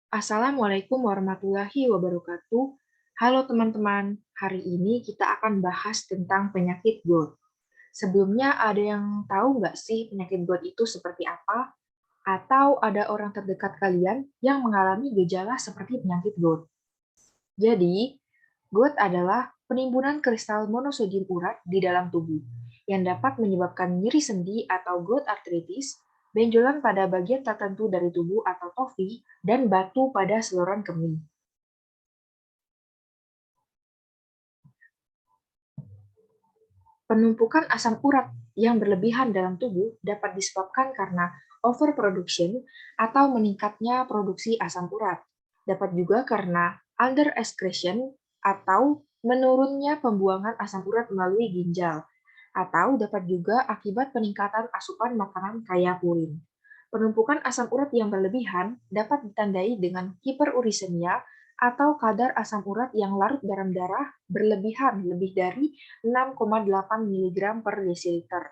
Assalamualaikum warahmatullahi wabarakatuh. Halo teman-teman, hari ini kita akan bahas tentang penyakit GOUT. Sebelumnya ada yang tahu nggak sih penyakit GOUT itu seperti apa? Atau ada orang terdekat kalian yang mengalami gejala seperti penyakit GOUT? Jadi, GOUT adalah penimbunan kristal monosodium urat di dalam tubuh yang dapat menyebabkan nyeri sendi atau GOUT arthritis, benjolan pada bagian tertentu dari tubuh atau tofi, dan batu pada saluran kemih. Penumpukan asam urat yang berlebihan dalam tubuh dapat disebabkan karena overproduction atau meningkatnya produksi asam urat. Dapat juga karena underexcretion atau menurunnya pembuangan asam urat melalui ginjal, atau dapat juga akibat peningkatan asupan makanan kaya purin. Penumpukan asam urat yang berlebihan dapat ditandai dengan hiperurisemia atau kadar asam urat yang larut dalam darah berlebihan lebih dari 6,8 mg per desiliter.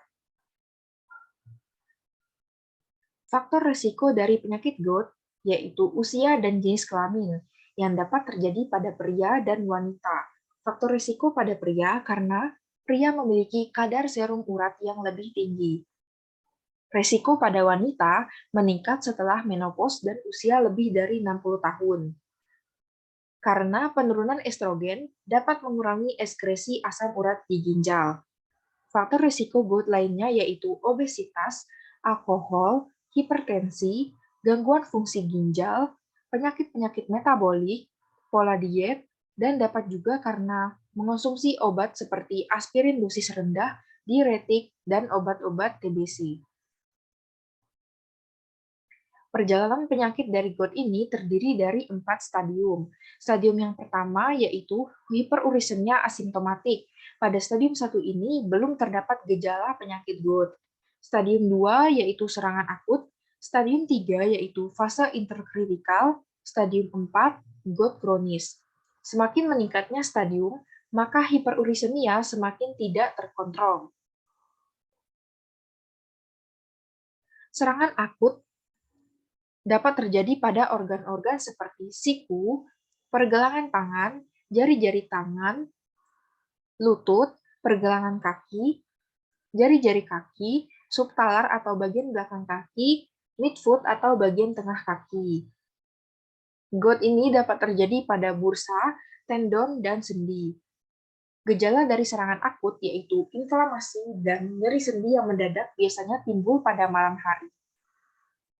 Faktor risiko dari penyakit GOUT yaitu usia dan jenis kelamin yang dapat terjadi pada pria dan wanita. Faktor risiko pada pria karena pria memiliki kadar serum urat yang lebih tinggi. Risiko pada wanita meningkat setelah menopause dan usia lebih dari 60 tahun. Karena penurunan estrogen dapat mengurangi ekskresi asam urat di ginjal. Faktor risiko GOUT lainnya yaitu obesitas, alkohol, hipertensi, gangguan fungsi ginjal, penyakit-penyakit metabolik, pola diet, dan dapat juga karena mengonsumsi obat seperti aspirin dosis rendah, diuretik, dan obat-obat TBC. Perjalanan penyakit dari GOUT ini terdiri dari 4 stadium. Stadium yang pertama yaitu hiperurisemia asimptomatik. Pada stadium 1 ini belum terdapat gejala penyakit GOUT. Stadium 2 yaitu serangan akut. Stadium 3 yaitu fase interkritikal. Stadium 4 GOUT kronis. Semakin meningkatnya stadium, maka hiperurisemia semakin tidak terkontrol. Serangan akut dapat terjadi pada organ-organ seperti siku, pergelangan tangan, jari-jari tangan, lutut, pergelangan kaki, jari-jari kaki, subtalar atau bagian belakang kaki, midfoot atau bagian tengah kaki. GOUT ini dapat terjadi pada bursa, tendon, dan sendi. Gejala dari serangan akut yaitu inflamasi dan nyeri sendi yang mendadak biasanya timbul pada malam hari.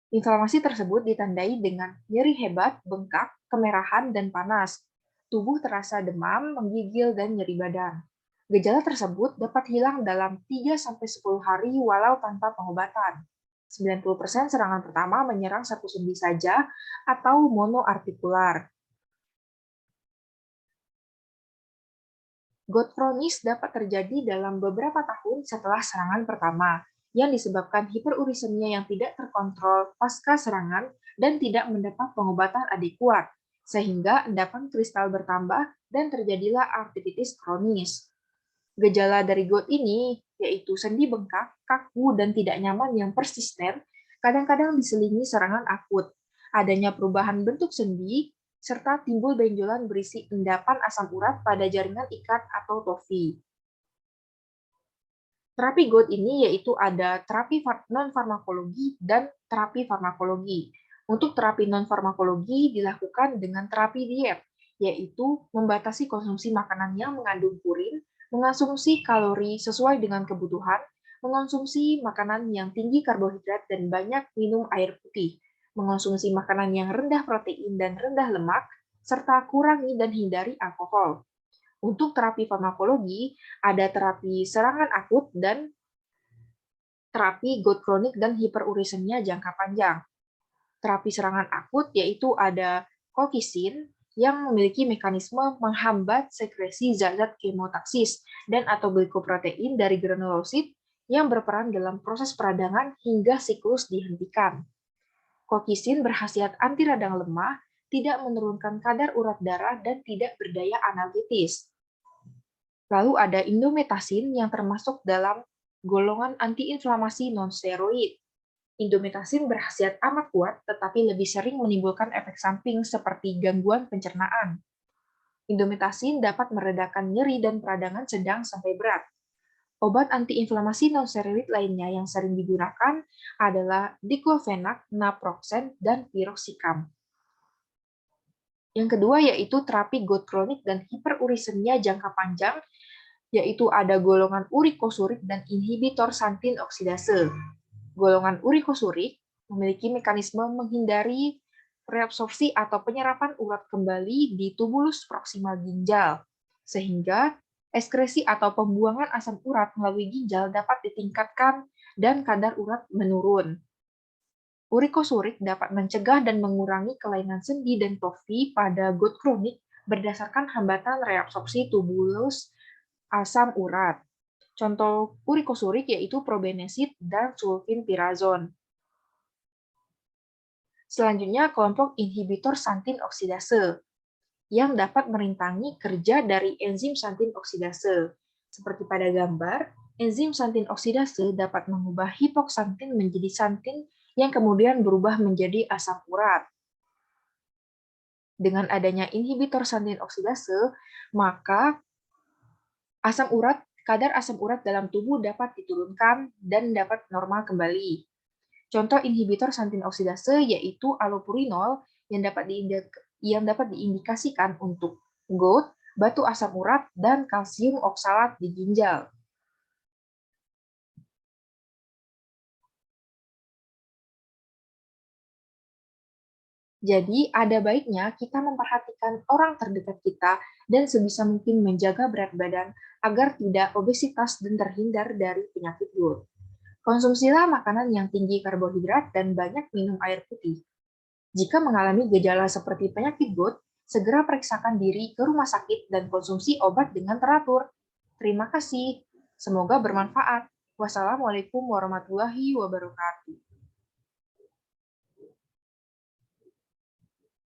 Inflamasi tersebut ditandai dengan nyeri hebat, bengkak, kemerahan, dan panas. Tubuh terasa demam, menggigil, dan nyeri badan. Gejala tersebut dapat hilang dalam 3-10 hari walau tanpa pengobatan. 90% serangan pertama menyerang satu sendi saja atau monoartikular. GOUT kronis dapat terjadi dalam beberapa tahun setelah serangan pertama, yang disebabkan hiperurisemia yang tidak terkontrol pasca serangan dan tidak mendapat pengobatan adekuat, sehingga endapan kristal bertambah dan terjadilah artritis kronis. Gejala dari GOUT ini yaitu sendi bengkak, kaku, dan tidak nyaman yang persisten, kadang-kadang diselingi serangan akut, adanya perubahan bentuk sendi, serta timbul benjolan berisi endapan asam urat pada jaringan ikat atau tofi. Terapi GOUT ini yaitu ada terapi non-farmakologi dan terapi farmakologi. Untuk terapi non-farmakologi dilakukan dengan terapi diet, yaitu membatasi konsumsi makanan yang mengandung purin, mengonsumsi kalori sesuai dengan kebutuhan, mengonsumsi makanan yang tinggi karbohidrat dan banyak minum air putih, mengonsumsi makanan yang rendah protein dan rendah lemak, serta kurangi dan hindari alkohol. Untuk terapi farmakologi, ada terapi serangan akut dan terapi GOUT kronik dan hiperurisemia jangka panjang. Terapi serangan akut yaitu ada colchicine yang memiliki mekanisme menghambat sekresi zat-zat kemotaksis dan atau glikoprotein dari granulosit yang berperan dalam proses peradangan hingga siklus dihentikan. Colchicine berkhasiat anti radang lemah, tidak menurunkan kadar urat darah, dan tidak berdaya analgetis. Lalu ada indomethacin yang termasuk dalam golongan antiinflamasi non-steroid. Indomethacin berkhasiat amat kuat, tetapi lebih sering menimbulkan efek samping seperti gangguan pencernaan. Indomethacin dapat meredakan nyeri dan peradangan sedang sampai berat. Obat antiinflamasi nonsteroid lainnya yang sering digunakan adalah diclofenac, naproxen, dan piroxicam. Yang kedua yaitu terapi gout kronik dan hiperurisemia jangka panjang, yaitu ada golongan urikosurik dan inhibitor santin oksidase. Golongan urikosurik memiliki mekanisme menghindari reabsorpsi atau penyerapan urat kembali di tubulus proksimal ginjal, sehingga ekskresi atau pembuangan asam urat melalui ginjal dapat ditingkatkan dan kadar urat menurun. Urikosurik dapat mencegah dan mengurangi kelainan sendi dan tofi pada gout kronik berdasarkan hambatan reabsorpsi tubulus asam urat. Contoh urikosurik yaitu probenecid dan sulfenpirazon. Selanjutnya, kelompok inhibitor santin oksidase yang dapat merintangi kerja dari enzim santin oksidase. Seperti pada gambar, enzim santin oksidase dapat mengubah hipoksantin menjadi santin yang kemudian berubah menjadi asam urat. Dengan adanya inhibitor santin oksidase, maka kadar asam urat dalam tubuh dapat diturunkan dan dapat normal kembali. Contoh inhibitor santin oksidase yaitu allopurinol yang dapat diindikasikan untuk gout, batu asam urat, dan kalsium oksalat di ginjal. Jadi, ada baiknya kita memperhatikan orang terdekat kita dan sebisa mungkin menjaga berat badan agar tidak obesitas dan terhindar dari penyakit gout. Konsumsilah makanan yang tinggi karbohidrat dan banyak minum air putih. Jika mengalami gejala seperti penyakit gout, segera periksakan diri ke rumah sakit dan konsumsi obat dengan teratur. Terima kasih. Semoga bermanfaat. Wassalamualaikum warahmatullahi wabarakatuh.